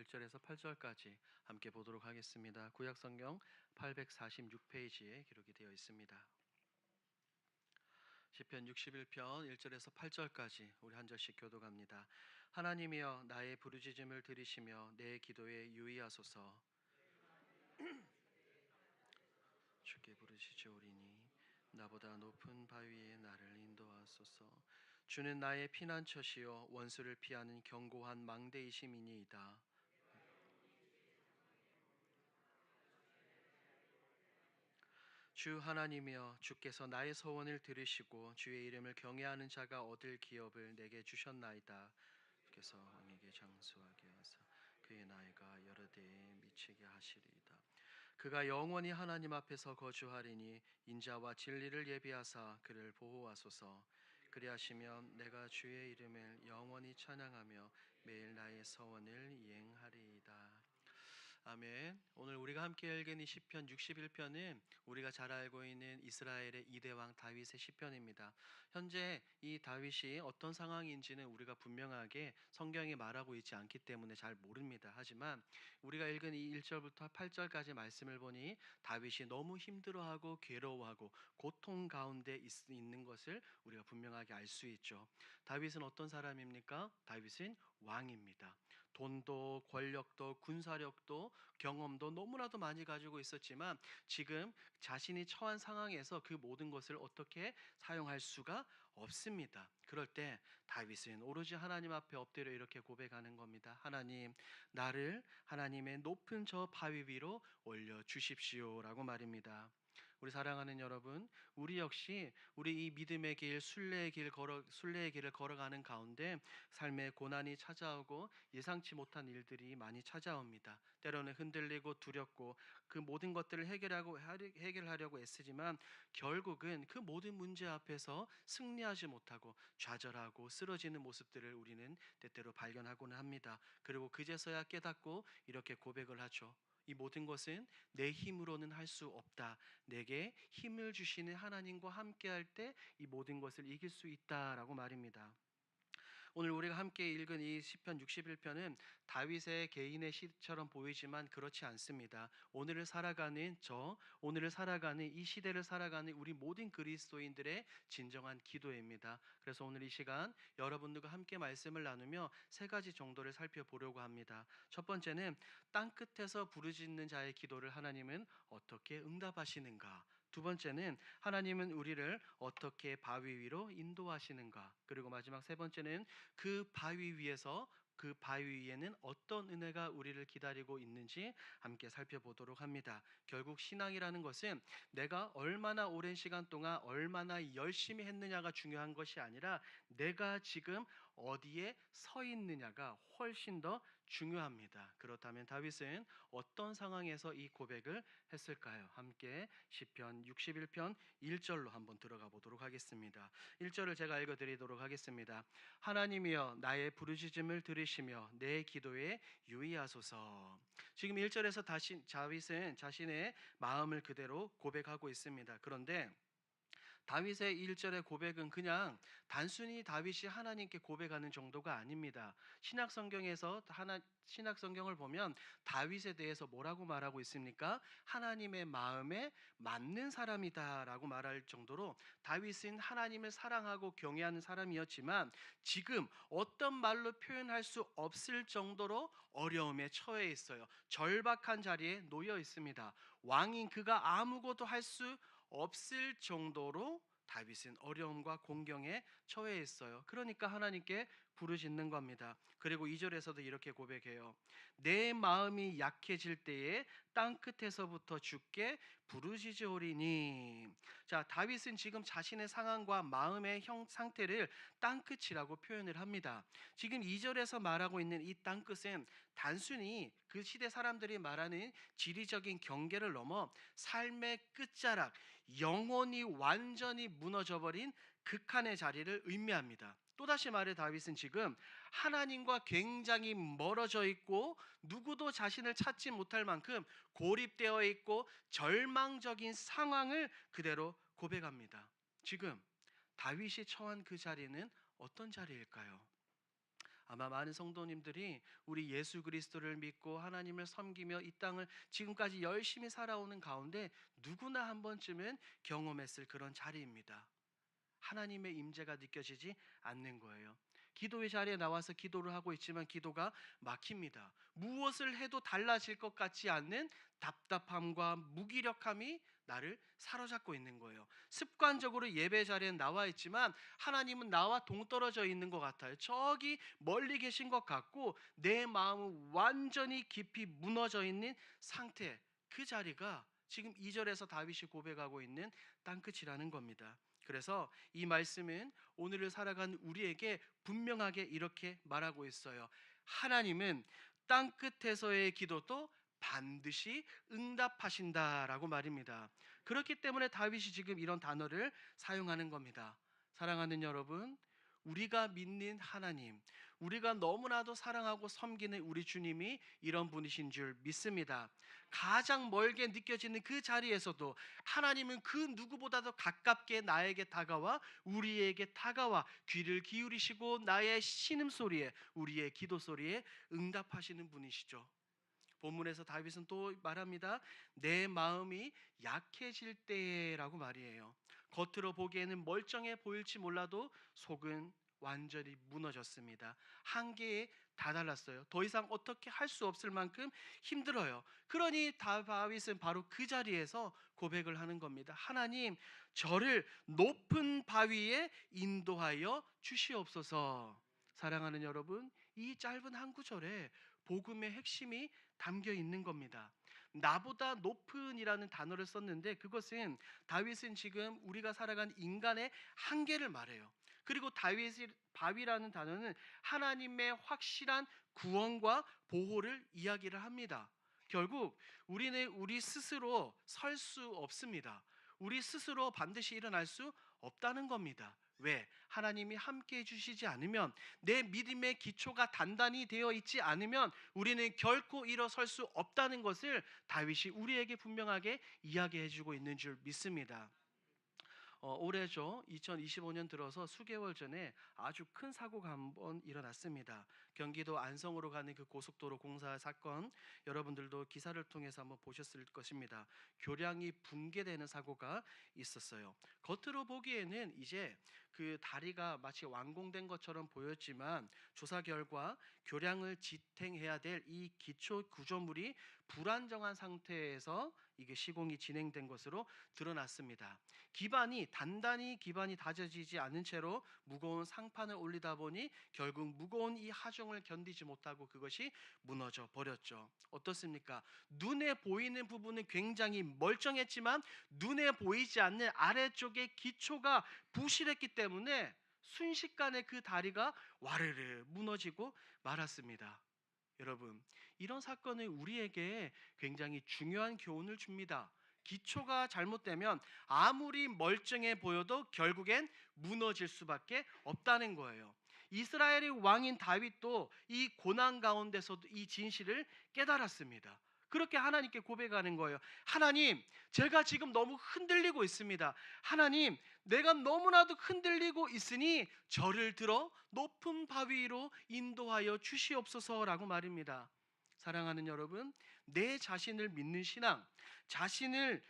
1절에서 8절까지 함께 보도록 하겠습니다. 구약성경 846페이지에 기록이 되어 있습니다. 시편 61편 1절에서 8절까지 우리 한 절씩 교독합니다. 하나님이여 나의 부르짖음을 들으시며 내 기도에 유의하소서. 주께 부르짖으오리니 나보다 높은 바위에 나를 인도하소서. 주는 나의 피난처시요 원수를 피하는 견고한 망대이심이니이다. 주 하나님이여 주께서 나의 소원을 들으시고 주의 이름을 경외하는 자가 얻을 기업을 내게 주셨나이다. 주께서 왕에게 장수하게 하사 그의 나이가 여러 대에 미치게 하시리이다. 그가 영원히 하나님 앞에서 거주하리니 인자와 진리를 예비하사 그를 보호하소서. 그리하시면 내가 주의 이름을 영원히 찬양하며 매일 나의 서원을 이행하리이다. 아멘. 오늘 우리가 함께 읽은 이 시편 61편은 우리가 잘 알고 있는 이스라엘의 2대 왕 다윗의 시편입니다. 현재 이 다윗이 어떤 상황인지는 우리가 분명하게 성경이 말하고 있지 않기 때문에 잘 모릅니다. 하지만 우리가 읽은 이 1절부터 8절까지 말씀을 보니 다윗이 너무 힘들어하고 괴로워하고 고통 가운데 있는 것을 우리가 분명하게 알 수 있죠. 다윗은 어떤 사람입니까? 다윗은 왕입니다. 돈도 권력도 군사력도 경험도 너무나도 많이 가지고 있었지만 지금 자신이 처한 상황에서 그 모든 것을 어떻게 사용할 수가 없습니다. 그럴 때 다윗은 오로지 하나님 앞에 엎드려 이렇게 고백하는 겁니다. 하나님, 나를 하나님의 높은 저 바위 위로 올려 주십시오라고 말입니다. 우리 사랑하는 여러분, 우리 역시 우리 이 믿음의 길, 순례의 길을 걸어가는 가운데 삶의 고난이 찾아오고 예상치 못한 일들이 많이 찾아옵니다. 때로는 흔들리고 두렵고 그 모든 것들을 해결하려고 애쓰지만 결국은 그 모든 문제 앞에서 승리하지 못하고 좌절하고 쓰러지는 모습들을 우리는 때때로 발견하고는 합니다. 그리고 그제서야 깨닫고 이렇게 고백을 하죠. 이 모든 것은 내 힘으로는 할 수 없다. 내게 힘을 주시는 하나님과 함께할 때 이 모든 것을 이길 수 있다라고 말입니다. 오늘 우리가 함께 읽은 이 시편 61편은 다윗의 개인의 시처럼 보이지만 그렇지 않습니다. 오늘을 살아가는 이 시대를 살아가는 우리 모든 그리스도인들의 진정한 기도입니다. 그래서 오늘 이 시간 여러분들과 함께 말씀을 나누며 세 가지 정도를 살펴보려고 합니다. 첫 번째는 땅끝에서 부르짖는 자의 기도를 하나님은 어떻게 응답하시는가? 두 번째는 하나님은 우리를 어떻게 바위 위로 인도하시는가? 그리고 마지막 세 번째는 그 바위 위에는 어떤 은혜가 우리를 기다리고 있는지 함께 살펴보도록 합니다. 결국 신앙이라는 것은 내가 얼마나 오랜 시간 동안 얼마나 열심히 했느냐가 중요한 것이 아니라 내가 지금 어디에 서 있느냐가 훨씬 더 중요합니다. 그렇다면 다윗은 어떤 상황에서 이 고백을 했을까요? 함께 시편 61편 1절로 한번 들어가 보도록 하겠습니다. 1절을 제가 읽어드리도록 하겠습니다. 하나님이여 나의 부르짖음을 들으시며 내 기도에 유의하소서. 지금 1절에서 다윗은 자신의 마음을 그대로 고백하고 있습니다. 그런데 다윗의 1절의 고백은 그냥 단순히 다윗이 하나님께 고백하는 정도가 아닙니다. 신약 성경을 보면 다윗에 대해서 뭐라고 말하고 있습니까? 하나님의 마음에 맞는 사람이다라고 말할 정도로 다윗은 하나님을 사랑하고 경외하는 사람이었지만 지금 어떤 말로 표현할 수 없을 정도로 어려움에 처해 있어요. 절박한 자리에 놓여 있습니다. 왕인 그가 아무것도 할 수 없을 정도로 다윗은 어려움과 공경에 처해 있어요. 그러니까 하나님께 부르짖는 겁니다. 그리고 2절에서도 이렇게 고백해요. 내 마음이 약해질 때에 땅 끝에서부터 주께 부르짖으오리니. 자, 다윗은 지금 자신의 상황과 마음의 상태를 땅 끝이라고 표현을 합니다. 지금 2절에서 말하고 있는 이 땅 끝은 단순히 그 시대 사람들이 말하는 지리적인 경계를 넘어 삶의 끝자락, 영혼이 완전히 무너져버린 극한의 자리를 의미합니다. 또다시 말해 다윗은 지금 하나님과 굉장히 멀어져 있고 누구도 자신을 찾지 못할 만큼 고립되어 있고 절망적인 상황을 그대로 고백합니다. 지금 다윗이 처한 그 자리는 어떤 자리일까요? 아마 많은 성도님들이 우리 예수 그리스도를 믿고 하나님을 섬기며 이 땅을 지금까지 열심히 살아오는 가운데 누구나 한 번쯤은 경험했을 그런 자리입니다. 하나님의 임재가 느껴지지 않는 거예요. 기도의 자리에 나와서 기도를 하고 있지만 기도가 막힙니다. 무엇을 해도 달라질 것 같지 않는 답답함과 무기력함이 나를 사로잡고 있는 거예요. 습관적으로 예배 자리에 나와 있지만 하나님은 나와 동떨어져 있는 것 같아요. 저기 멀리 계신 것 같고 내 마음은 완전히 깊이 무너져 있는 상태. 그 자리가 지금 2절에서 다윗이 고백하고 있는 땅끝이라는 겁니다. 그래서 이 말씀은 오늘을 살아간 우리에게 분명하게 이렇게 말하고 있어요. 하나님은 땅 끝에서의 기도도 반드시 응답하신다라고 말입니다. 그렇기 때문에 다윗이 지금 이런 단어를 사용하는 겁니다. 사랑하는 여러분, 우리가 믿는 하나님, 우리가 너무나도 사랑하고 섬기는 우리 주님이 이런 분이신 줄 믿습니다. 가장 멀게 느껴지는 그 자리에서도 하나님은 그 누구보다도 가깝게 나에게 다가와 우리에게 다가와 귀를 기울이시고 나의 신음소리에, 우리의 기도소리에 응답하시는 분이시죠. 본문에서 다윗은 또 말합니다. 내 마음이 약해질 때라고 말이에요. 겉으로 보기에는 멀쩡해 보일지 몰라도 속은 완전히 무너졌습니다. 한계에 다달랐어요. 더 이상 어떻게 할 수 없을 만큼 힘들어요. 그러니 다윗은 바로 그 자리에서 고백을 하는 겁니다. 하나님, 저를 높은 바위에 인도하여 주시옵소서. 사랑하는 여러분, 이 짧은 한 구절에 복음의 핵심이 담겨 있는 겁니다. 나보다 높은이라는 단어를 썼는데 그것은 다윗은 지금 우리가 살아간 인간의 한계를 말해요. 그리고 바위라는 단어는 하나님의 확실한 구원과 보호를 이야기를 합니다. 결국 우리는 우리 스스로 설 수 없습니다. 우리 스스로 반드시 일어날 수 없다는 겁니다. 왜? 하나님이 함께 해주시지 않으면, 내 믿음의 기초가 단단히 되어 있지 않으면 우리는 결코 일어설 수 없다는 것을 다윗이 우리에게 분명하게 이야기해주고 있는 줄 믿습니다. 올해죠. 2025년 들어서 수개월 전에 아주 큰 사고가 한번 일어났습니다. 경기도 안성으로 가는 그 고속도로 공사 사건, 여러분들도 기사를 통해서 한번 보셨을 것입니다. 교량이 붕괴되는 사고가 있었어요. 겉으로 보기에는 이제 그 다리가 마치 완공된 것처럼 보였지만 조사 결과 교량을 지탱해야 될 이 기초 구조물이 불안정한 상태에서 이게 시공이 진행된 것으로 드러났습니다. 단단히 기반이 다져지지 않은 채로 무거운 상판을 올리다 보니 결국 무거운 이 하중을 견디지 못하고 그것이 무너져 버렸죠. 어떻습니까? 눈에 보이는 부분은 굉장히 멀쩡했지만 눈에 보이지 않는 아래쪽의 기초가 부실했기 때문에 순식간에 그 다리가 와르르 무너지고 말았습니다. 여러분, 이런 사건은 우리에게 굉장히 중요한 교훈을 줍니다. 기초가 잘못되면 아무리 멀쩡해 보여도 결국엔 무너질 수밖에 없다는 거예요. 이스라엘의 왕인 다윗도 이 고난 가운데서도 이 진실을 깨달았습니다. 그렇게 하나님께 고백하는 거예요. 하나님, 제가 지금 너무 흔들리고 있습니다. 하나님, 내가 너무나도 흔들리고 있으니 저를 들어 높은 바위로 인도하여 주시옵소서라고 말입니다. 사랑하는 여러분, 내 자신을 믿는 신앙, 자신을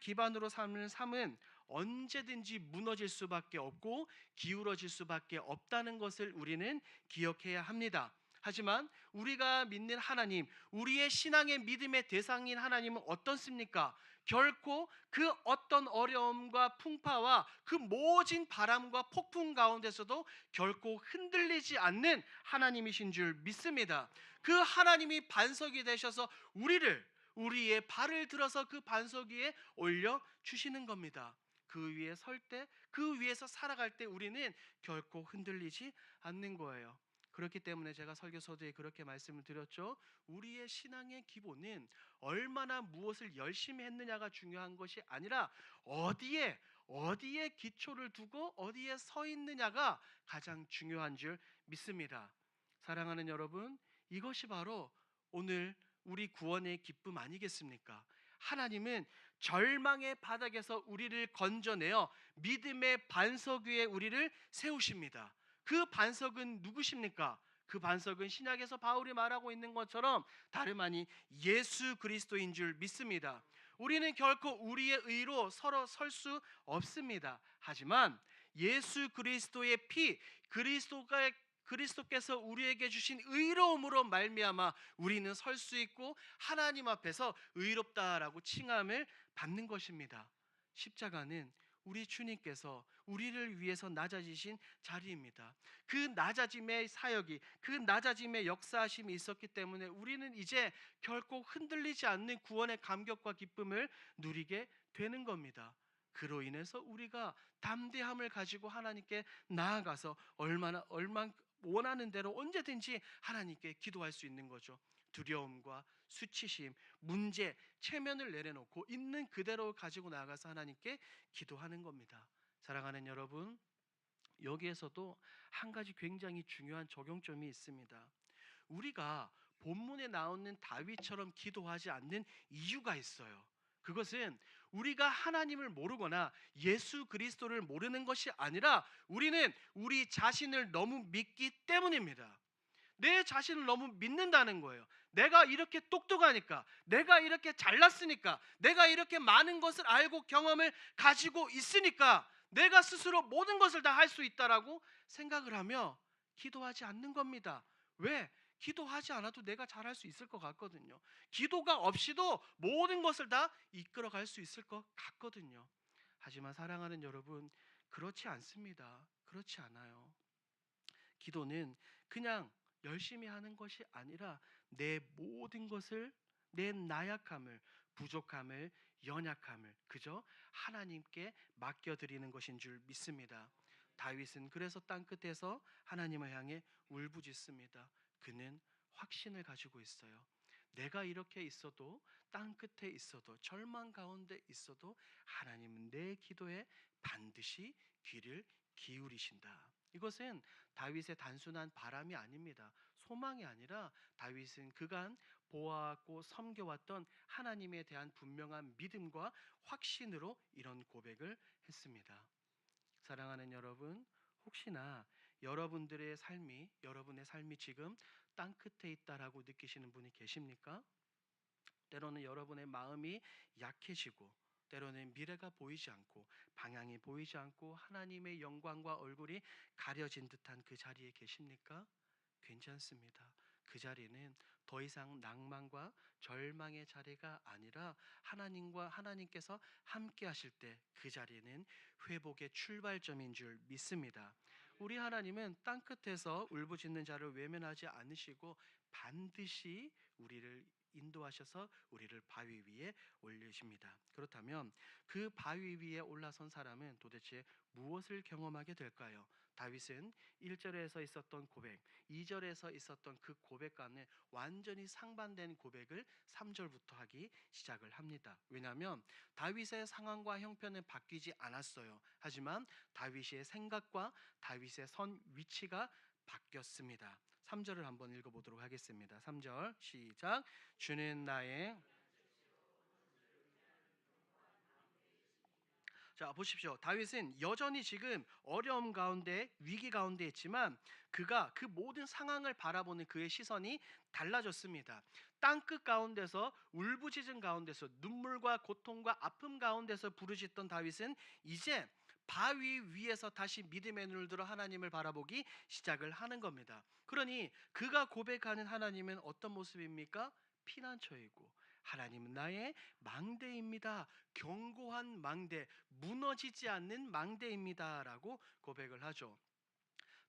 기반으로 삼는 삶은 언제든지 무너질 수밖에 없고 기울어질 수밖에 없다는 것을 우리는 기억해야 합니다. 하지만 우리가 믿는 하나님, 우리의 신앙의 믿음의 대상인 하나님은 어떻습니까? 결코 그 어떤 어려움과 풍파와 그 모진 바람과 폭풍 가운데서도 결코 흔들리지 않는 하나님이신 줄 믿습니다. 그 하나님이 반석이 되셔서 우리의 발을 들어서 그 반석 위에 올려 주시는 겁니다. 그 위에 설 때, 그 위에서 살아갈 때 우리는 결코 흔들리지 않는 거예요. 그렇기 때문에 제가 설교서두에 그렇게 말씀을 드렸죠. 우리의 신앙의 기본은 얼마나 무엇을 열심히 했느냐가 중요한 것이 아니라 어디에 기초를 두고 어디에 서 있느냐가 가장 중요한 줄 믿습니다. 사랑하는 여러분, 이것이 바로 오늘 우리 구원의 기쁨 아니겠습니까? 하나님은 절망의 바닥에서 우리를 건져내어 믿음의 반석 위에 우리를 세우십니다. 그 반석은 누구십니까? 그 반석은 신약에서 바울이 말하고 있는 것처럼 다름 아닌 예수 그리스도인 줄 믿습니다. 우리는 결코 우리의 의로 서로 설 수 없습니다. 하지만 예수 그리스도의 피, 그리스도께서 우리에게 주신 의로움으로 말미암아 우리는 설 수 있고 하나님 앞에서 의롭다라고 칭함을 받는 것입니다. 십자가는 우리 주님께서 우리를 위해서 낮아지신 자리입니다. 그 낮아짐의 사역이, 그 낮아짐의 역사하심이 있었기 때문에 우리는 이제 결코 흔들리지 않는 구원의 감격과 기쁨을 누리게 되는 겁니다. 그로 인해서 우리가 담대함을 가지고 하나님께 나아가서 얼마 원하는 대로 언제든지 하나님께 기도할 수 있는 거죠. 두려움과 수치심, 문제, 체면을 내려놓고 있는 그대로 가지고 나아가서 하나님께 기도하는 겁니다. 사랑하는 여러분, 여기에서도 한 가지 굉장히 중요한 적용점이 있습니다. 우리가 본문에 나오는 다윗처럼 기도하지 않는 이유가 있어요. 그것은 우리가 하나님을 모르거나 예수 그리스도를 모르는 것이 아니라 우리는 우리 자신을 너무 믿기 때문입니다. 내 자신을 너무 믿는다는 거예요. 내가 이렇게 똑똑하니까, 내가 이렇게 잘났으니까, 내가 이렇게 많은 것을 알고 경험을 가지고 있으니까 내가 스스로 모든 것을 다 할 수 있다라고 생각을 하며 기도하지 않는 겁니다. 왜? 기도하지 않아도 내가 잘할 수 있을 것 같거든요. 기도가 없이도 모든 것을 다 이끌어갈 수 있을 것 같거든요. 하지만 사랑하는 여러분, 그렇지 않습니다. 그렇지 않아요. 기도는 그냥 열심히 하는 것이 아니라 내 모든 것을, 내 나약함을, 부족함을, 연약함을 그저 하나님께 맡겨드리는 것인 줄 믿습니다. 다윗은 그래서 땅끝에서 하나님을 향해 울부짖습니다. 그는 확신을 가지고 있어요. 내가 이렇게 있어도, 땅끝에 있어도, 절망 가운데 있어도 하나님은 내 기도에 반드시 귀를 기울이신다. 이것은 다윗의 단순한 바람이 아닙니다. 소망이 아니라 다윗은 그간 보아왔고 섬겨왔던 하나님에 대한 분명한 믿음과 확신으로 이런 고백을 했습니다. 사랑하는 여러분, 혹시나 여러분의 삶이 지금 땅 끝에 있다라고 느끼시는 분이 계십니까? 때로는 여러분의 마음이 약해지고, 때로는 미래가 보이지 않고, 방향이 보이지 않고, 하나님의 영광과 얼굴이 가려진 듯한 그 자리에 계십니까? 괜찮습니다. 그 자리는 더 이상 낭만과 절망의 자리가 아니라 하나님께서 함께 하실 때 그 자리는 회복의 출발점인 줄 믿습니다. 우리 하나님은 땅끝에서 울부짖는 자를 외면하지 않으시고 반드시 우리를 인도하셔서 우리를 바위 위에 올리십니다. 그렇다면 그 바위 위에 올라선 사람은 도대체 무엇을 경험하게 될까요? 다윗은 1절에서 있었던 고백, 2절에서 있었던 그 고백과는 완전히 상반된 고백을 3절부터 하기 시작을 합니다. 왜냐하면 다윗의 상황과 형편은 바뀌지 않았어요. 하지만 다윗의 생각과 다윗의 선 위치가 바뀌었습니다. 3절을 한번 읽어보도록 하겠습니다. 3절 시작. 주는 나의 자 보십시오. 다윗은 여전히 지금 어려움 가운데, 위기 가운데 있지만 그가 그 모든 상황을 바라보는 그의 시선이 달라졌습니다. 땅끝 가운데서, 울부짖은 가운데서, 눈물과 고통과 아픔 가운데서 부르짖던 다윗은 이제 바위 위에서 다시 믿음의 눈을 들어 하나님을 바라보기 시작을 하는 겁니다. 그러니 그가 고백하는 하나님은 어떤 모습입니까? 피난처이고 하나님은 나의 망대입니다. 견고한 망대, 무너지지 않는 망대입니다라고 고백을 하죠.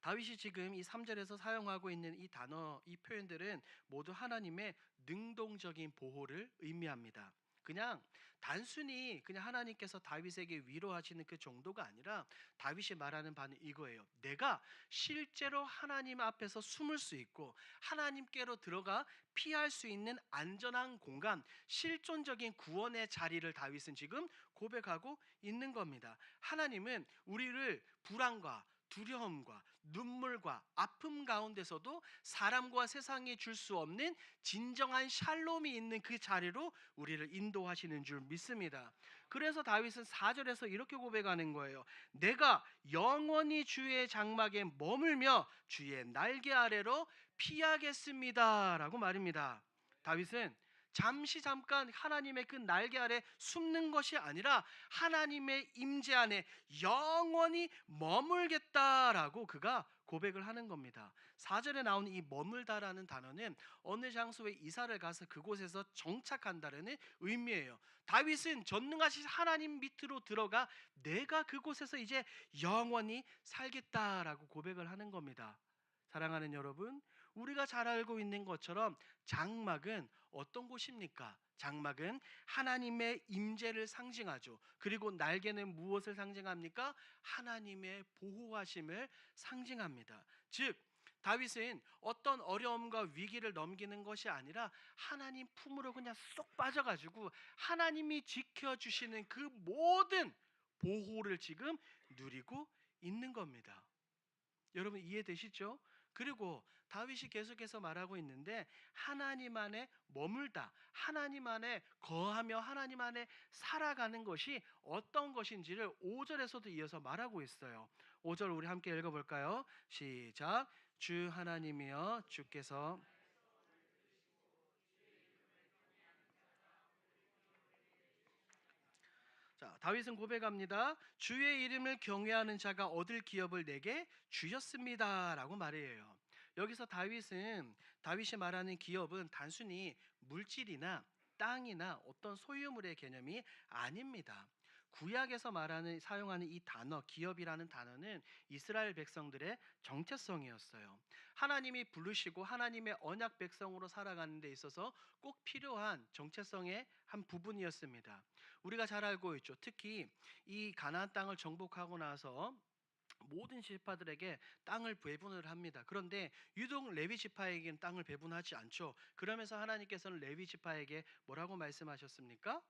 다윗이 지금 이 3절에서 사용하고 있는 이 단어, 이 표현들은 모두 하나님의 능동적인 보호를 의미합니다. 그냥 단순히 그냥 하나님께서 다윗에게 위로하시는 그 정도가 아니라 다윗이 말하는 바는 이거예요. 내가 실제로 하나님 앞에서 숨을 수 있고 하나님께로 들어가 피할 수 있는 안전한 공간, 실존적인 구원의 자리를 다윗은 지금 고백하고 있는 겁니다. 하나님은 우리를 불안과 두려움과 눈물과 아픔 가운데서도 사람과 세상이 줄 수 없는 진정한 샬롬이 있는 그 자리로 우리를 인도하시는 줄 믿습니다. 그래서 다윗은 4절에서 이렇게 고백하는 거예요. 내가 영원히 주의 장막에 머물며 주의 날개 아래로 피하겠습니다 라고 말입니다. 다윗은 잠깐 하나님의 그 날개 아래 숨는 것이 아니라 하나님의 임재 안에 영원히 머물겠다라고 그가 고백을 하는 겁니다. 4절에 나온 이 머물다라는 단어는 어느 장소에 이사를 가서 그곳에서 정착한다라는 의미예요. 다윗은 전능하신 하나님 밑으로 들어가 내가 그곳에서 이제 영원히 살겠다라고 고백을 하는 겁니다. 사랑하는 여러분, 우리가 잘 알고 있는 것처럼 장막은 어떤 곳입니까? 장막은 하나님의 임재를 상징하죠. 그리고 날개는 무엇을 상징합니까? 하나님의 보호하심을 상징합니다. 즉 다윗은 어떤 어려움과 위기를 넘기는 것이 아니라 하나님 품으로 그냥 쏙 빠져가지고 하나님이 지켜주시는 그 모든 보호를 지금 누리고 있는 겁니다. 여러분 이해되시죠? 그리고 다윗이 계속해서 말하고 있는데 하나님 안에 머물다, 하나님 안에 거하며 하나님 안에 살아가는 것이 어떤 것인지를 5절에서도 이어서 말하고 있어요. 5절 우리 함께 읽어볼까요? 시작. 주 하나님이여 주께서 자, 다윗은 고백합니다. 주의 이름을 경외하는 자가 얻을 기업을 내게 주셨습니다라고 말해요. 여기서 다윗이 말하는 기업은 단순히 물질이나 땅이나 어떤 소유물의 개념이 아닙니다. 구약에서 사용하는 이 단어 기업이라는 단어는 이스라엘 백성들의 정체성이었어요. 하나님이 부르시고 하나님의 언약 백성으로 살아가는 데 있어서 꼭 필요한 정체성의 한 부분이었습니다. 우리가 잘 알고 있죠. 특히 이 가나안 땅을 정복하고 나서 모든 지파들에게 땅을 배분을 합니다. 그런데 유독 레위 지파에게는 땅을 배분하지 않죠. 그러면서 하나님께서는 레위 지파에게 뭐라고 말씀하셨습니까?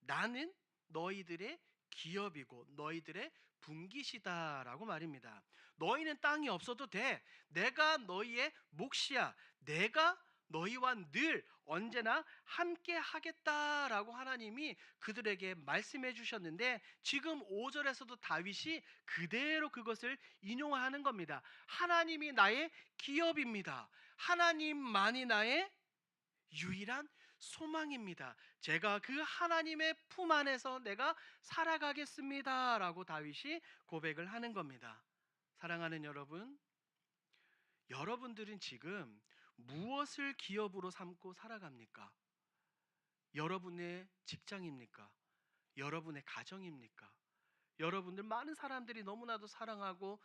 나는 너희들의 기업이고 너희들의 분깃이다라고 말입니다. 너희는 땅이 없어도 돼. 내가 너희의 몫이야. 내가 너희와 늘 언제나 함께 하겠다라고 하나님이 그들에게 말씀해 주셨는데 지금 5절에서도 다윗이 그대로 그것을 인용하는 겁니다. 하나님이 나의 기업입니다. 하나님만이 나의 유일한 소망입니다. 제가 그 하나님의 품 안에서 내가 살아가겠습니다라고 다윗이 고백을 하는 겁니다. 사랑하는 여러분, 여러분들은 지금 무엇을 기업으로 삼고 살아갑니까? 여러분의 직장입니까? 여러분의 가정입니까? 여러분들 많은 사람들이 너무나도 사랑하고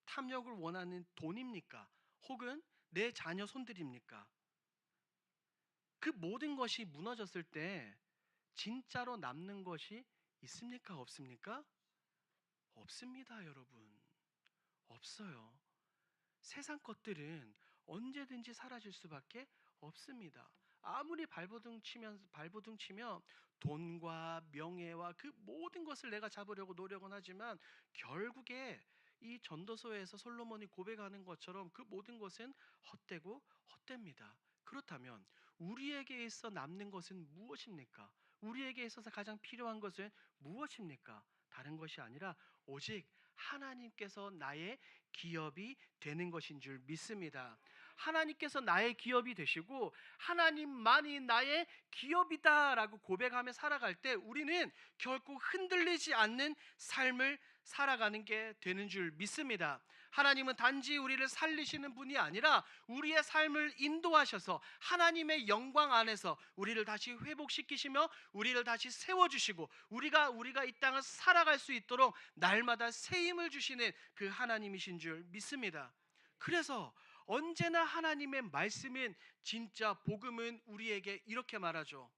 탐욕을 원하는 돈입니까? 혹은 내 자녀 손들입니까? 그 모든 것이 무너졌을 때 진짜로 남는 것이 있습니까? 없습니까? 없습니다, 여러분. 없어요. 세상 것들은 언제든지 사라질 수밖에 없습니다. 아무리 발버둥 치면 돈과 명예와 그 모든 것을 내가 잡으려고 노력은 하지만 결국에 이 전도서에서 솔로몬이 고백하는 것처럼 그 모든 것은 헛되고 헛됩니다. 그렇다면 우리에게 있어 남는 것은 무엇입니까? 우리에게 있어서 가장 필요한 것은 무엇입니까? 다른 것이 아니라 오직 하나님께서 나의 기업이 되는 것인 줄 믿습니다. 하나님께서 나의 기업이 되시고 하나님만이 나의 기업이다라고 고백하며 살아갈 때 우리는 결코 흔들리지 않는 삶을 살아가는 게 되는 줄 믿습니다. 하나님은 단지 우리를 살리시는 분이 아니라 우리의 삶을 인도하셔서 하나님의 영광 안에서 우리를 다시 회복시키시며 우리를 다시 세워주시고 우리가 이 땅을 살아갈 수 있도록 날마다 새 힘을 주시는 그 하나님이신 줄 믿습니다. 그래서 언제나 하나님의 말씀은 진짜 복음은 우리에게 이렇게 말하죠.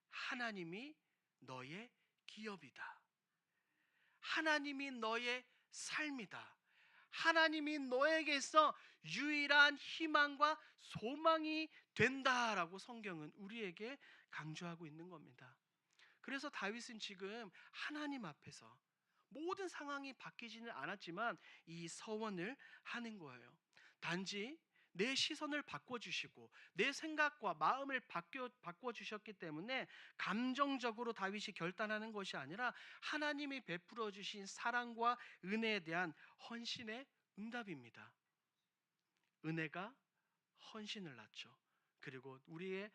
하나님이 너의 기업이다. 하나님이 너의 삶이다. 하나님이 너에게 있어 유일한 희망과 소망이 된다라고 성경은 우리에게 강조하고 있는 겁니다. 그래서 다윗은 지금 하나님 앞에서 모든 상황이 바뀌지는 않았지만 이 서원을 하는 거예요. 단지 내 시선을 바꿔주시고 내 생각과 마음을 바꿔주셨기 때문에 감정적으로 다윗이 결단하는 것이 아니라 하나님이 베풀어 주신 사랑과 은혜에 대한 헌신의 응답입니다. 은혜가 헌신을 낳죠. 그리고 우리의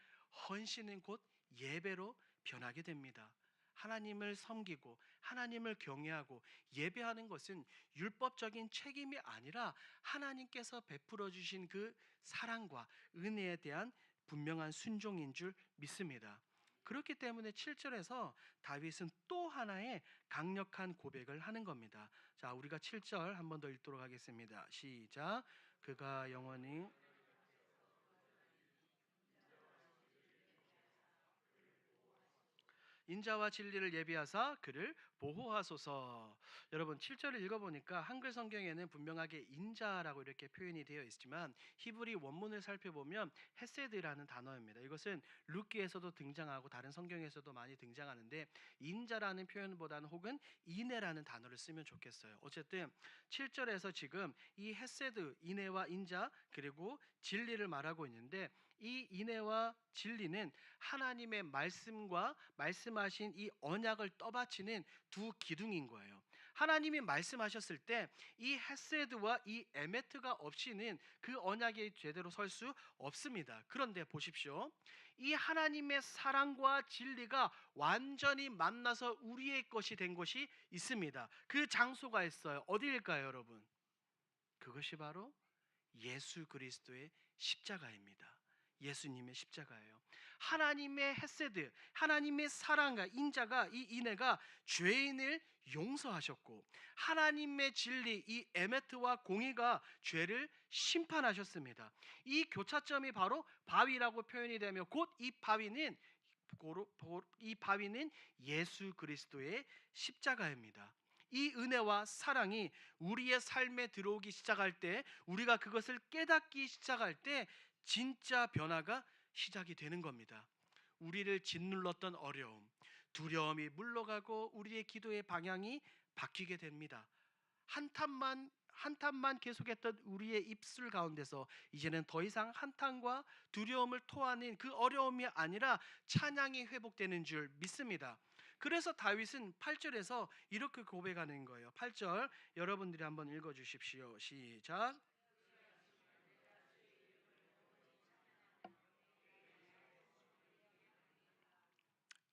헌신은 곧 예배로 변하게 됩니다. 하나님을 섬기고 하나님을 경외하고 예배하는 것은 율법적인 책임이 아니라 하나님께서 베풀어 주신 그 사랑과 은혜에 대한 분명한 순종인 줄 믿습니다. 그렇기 때문에 7절에서 다윗은 또 하나의 강력한 고백을 하는 겁니다. 자, 우리가 7절 한 번 더 읽도록 하겠습니다. 시작. 그가 영원히 인자와 진리를 예비하사 그를 보호하소서. 여러분 7절을 읽어보니까 한글 성경에는 분명하게 인자라고 이렇게 표현이 되어 있지만 히브리 원문을 살펴보면 헤세드라는 단어입니다. 이것은 룻기에서도 등장하고 다른 성경에서도 많이 등장하는데 인자라는 표현보다는 혹은 인애라는 단어를 쓰면 좋겠어요. 어쨌든 7절에서 지금 이 헤세드, 인애와 인자 그리고 진리를 말하고 있는데 이 인애와 진리는 하나님의 말씀과 말씀하신 이 언약을 떠받치는 두 기둥인 거예요. 하나님이 말씀하셨을 때 이 헤세드와 이 에메트가 없이는 그 언약이 제대로 설 수 없습니다. 그런데 보십시오. 이 하나님의 사랑과 진리가 완전히 만나서 우리의 것이 된 곳이 있습니다. 그 장소가 있어요. 어디일까요, 여러분? 그것이 바로 예수 그리스도의 십자가입니다. 예수님의 십자가예요. 하나님의 헤세드, 하나님의 사랑과 인자가 이 인애가 죄인을 용서하셨고 하나님의 진리, 이 에메트와 공의가 죄를 심판하셨습니다. 이 교차점이 바로 바위라고 표현이 되며 곧 이 바위는 예수 그리스도의 십자가입니다. 이 은혜와 사랑이 우리의 삶에 들어오기 시작할 때, 우리가 그것을 깨닫기 시작할 때 진짜 변화가 시작이 되는 겁니다. 우리를 짓눌렀던 어려움, 두려움이 물러가고 우리의 기도의 방향이 바뀌게 됩니다. 한탄만 계속했던 우리의 입술 가운데서 이제는 더 이상 한탄과 두려움을 토하는 그 어려움이 아니라 찬양이 회복되는 줄 믿습니다. 그래서 다윗은 8절에서 이렇게 고백하는 거예요. 8절 여러분들이 한번 읽어 주십시오. 시작.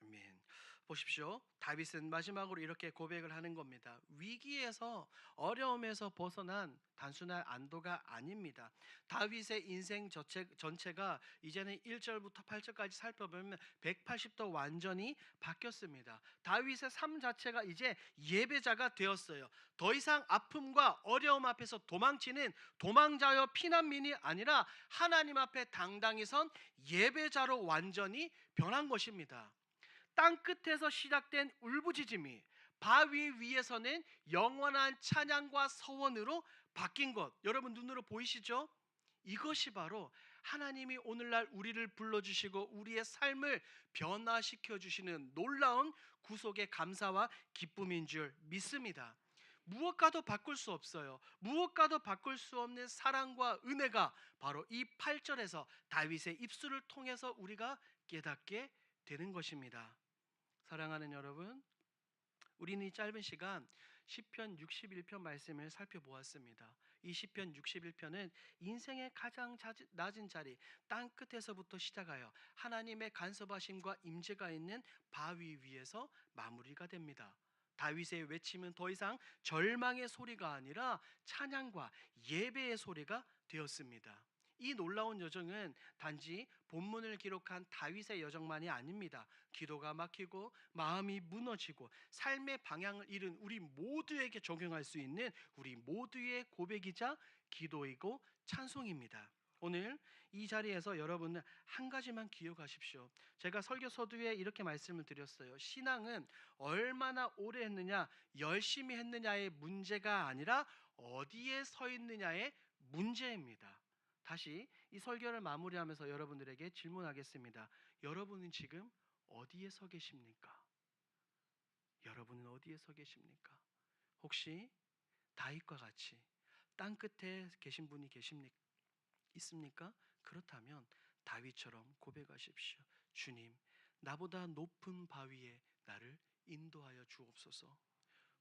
아멘. 보십시오. 다윗은 마지막으로 이렇게 고백을 하는 겁니다. 위기에서 어려움에서 벗어난 단순한 안도가 아닙니다. 다윗의 인생 전체가 이제는 1절부터 8절까지 살펴보면 180도 완전히 바뀌었습니다. 다윗의 삶 자체가 이제 예배자가 되었어요. 더 이상 아픔과 어려움 앞에서 도망치는 도망자여 피난민이 아니라 하나님 앞에 당당히 선 예배자로 완전히 변한 것입니다. 땅 끝에서 시작된 울부짖음이 바위 위에서는 영원한 찬양과 서원으로 바뀐 것, 여러분 눈으로 보이시죠? 이것이 바로 하나님이 오늘날 우리를 불러주시고 우리의 삶을 변화시켜 주시는 놀라운 구속의 감사와 기쁨인 줄 믿습니다. 무엇과도 바꿀 수 없어요. 무엇과도 바꿀 수 없는 사랑과 은혜가 바로 이 8절에서 다윗의 입술을 통해서 우리가 깨닫게 되는 것입니다. 사랑하는 여러분, 우리는 이 짧은 시간 시편 61편 말씀을 살펴보았습니다. 이 시편 61편은 인생의 가장 낮은 자리 땅 끝에서부터 시작하여 하나님의 간섭하심과 임재가 있는 바위 위에서 마무리가 됩니다. 다윗의 외침은 더 이상 절망의 소리가 아니라 찬양과 예배의 소리가 되었습니다. 이 놀라운 여정은 단지 본문을 기록한 다윗의 여정만이 아닙니다. 기도가 막히고 마음이 무너지고 삶의 방향을 잃은 우리 모두에게 적용할 수 있는 우리 모두의 고백이자 기도이고 찬송입니다. 오늘 이 자리에서 여러분은 한 가지만 기억하십시오. 제가 설교 서두에 이렇게 말씀을 드렸어요. 신앙은 얼마나 오래 했느냐, 열심히 했느냐의 문제가 아니라 어디에 서 있느냐의 문제입니다. 다시 이 설교를 마무리하면서 여러분들에게 질문하겠습니다. 여러분은 지금 어디에 서 계십니까? 여러분은 어디에 서 계십니까? 혹시 다윗과 같이 땅 끝에 계신 분이 있습니까? 그렇다면 다윗처럼 고백하십시오. 주님, 나보다 높은 바위에 나를 인도하여 주옵소서.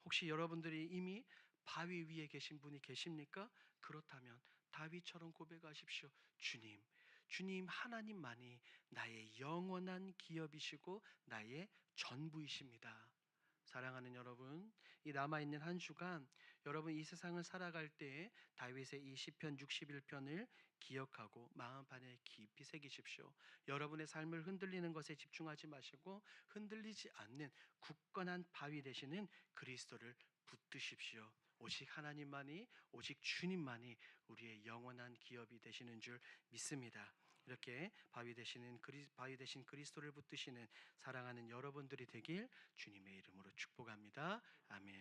혹시 여러분들이 이미 바위 위에 계신 분이 계십니까? 그렇다면 다윗처럼 고백하십시오. 주님, 주님 하나님만이 나의 영원한 기업이시고 나의 전부이십니다. 사랑하는 여러분, 이 남아있는 한 주간 여러분 이 세상을 살아갈 때에 다윗의 이 시편 61편을 기억하고 마음판에 깊이 새기십시오. 여러분의 삶을 흔들리는 것에 집중하지 마시고 흔들리지 않는 굳건한 바위 되시는 그리스도를 붙드십시오. 오직 하나님만이, 오직 주님만이 우리의 영원한 기업이 되시는 줄 믿습니다. 이렇게 바위 되신 그리스도를 붙드시는 사랑하는 여러분들이 되길 주님의 이름으로 축복합니다. 아멘.